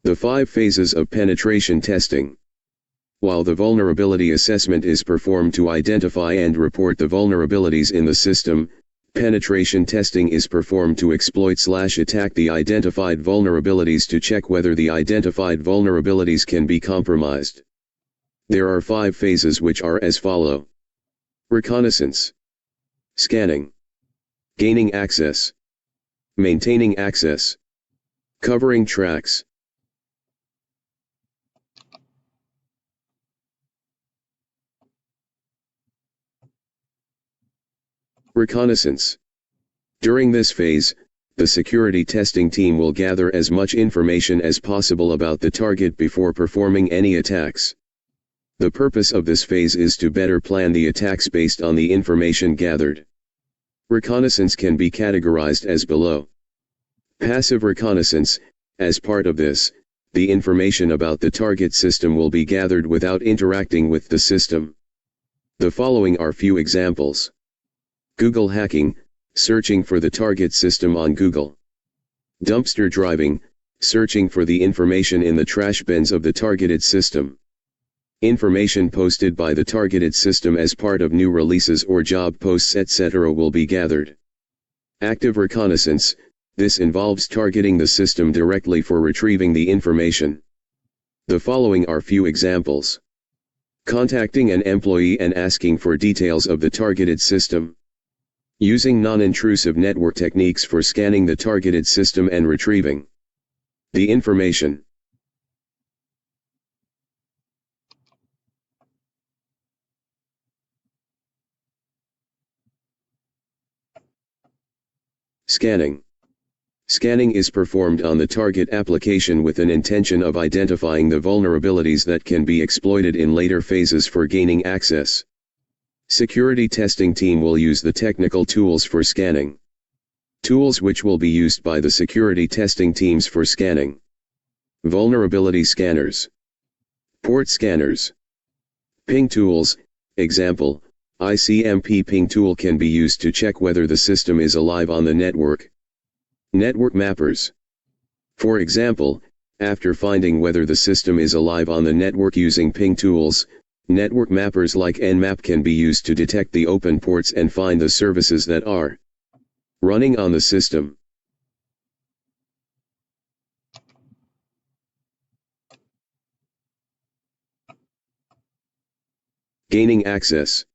The 5 phases of penetration testing. While the vulnerability assessment is performed to identify and report the vulnerabilities in the system, penetration testing is performed to exploit/attack the identified vulnerabilities to check whether the identified vulnerabilities can be compromised. There are 5 phases which are as follow: reconnaissance, scanning, gaining access, maintaining access, covering tracks. Reconnaissance. During this phase, the security testing team will gather as much information as possible about the target before performing any attacks. The purpose of this phase is to better plan the attacks based on the information gathered. Reconnaissance can be categorized as below. Passive reconnaissance. As part of this, the information about the target system will be gathered without interacting with the system. The following are few examples. Google hacking, searching for the target system on Google. Dumpster driving, searching for the information in the trash bins of the targeted system. Information posted by the targeted system as part of new releases or job posts etc. will be gathered. Active reconnaissance, this involves targeting the system directly for retrieving the information. The following are few examples. Contacting an employee and asking for details of the targeted system. Using non-intrusive network techniques for scanning the targeted system and retrieving the information. Scanning. Scanning is performed on the target application with an intention of identifying the vulnerabilities that can be exploited in later phases for gaining access. Security testing team will use the technical tools for scanning. Tools which will be used by the security testing teams for scanning. Vulnerability scanners. Port scanners. Ping tools, example, ICMP ping tool can be used to check whether the system is alive on the network. Network mappers. For example, after finding whether the system is alive on the network using ping tools, network mappers like Nmap can be used to detect the open ports and find the services that are running on the system. Gaining access.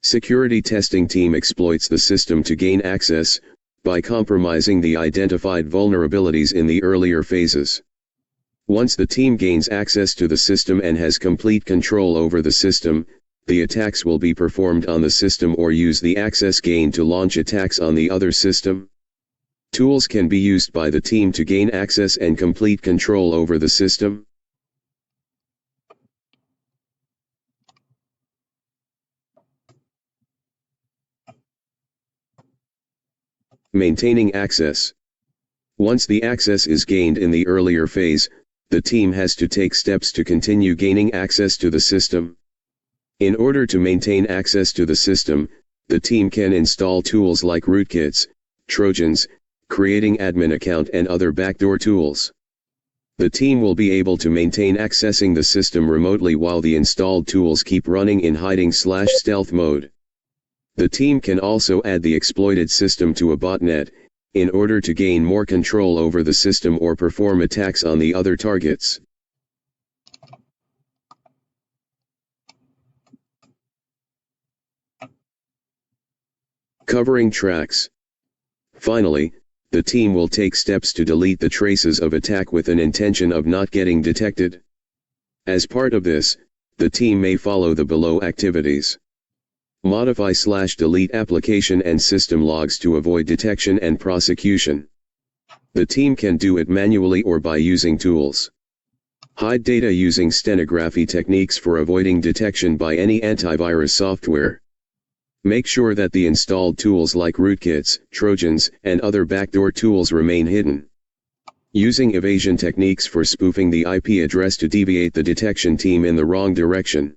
Security testing team exploits the system to gain access, by compromising the identified vulnerabilities in the earlier phases. Once the team gains access to the system and has complete control over the system, the attacks will be performed on the system or use the access gained to launch attacks on the other system. Tools can be used by the team to gain access and complete control over the system. Maintaining access. Once the access is gained in the earlier phase, the team has to take steps to continue gaining access to the system. In order to maintain access to the system, the team can install tools like rootkits, trojans, creating admin account and other backdoor tools. The team will be able to maintain accessing the system remotely while the installed tools keep running in hiding/stealth mode. The team can also add the exploited system to a botnet, in order to gain more control over the system or perform attacks on the other targets. Covering tracks. Finally, the team will take steps to delete the traces of attack with an intention of not getting detected. As part of this, the team may follow the below activities. Modify/delete application and system logs to avoid detection and prosecution. The team can do it manually or by using tools. Hide data using stenography techniques for avoiding detection by any antivirus software. Make sure that the installed tools like rootkits, trojans, and other backdoor tools remain hidden. Using evasion techniques for spoofing the IP address to deviate the detection team in the wrong direction.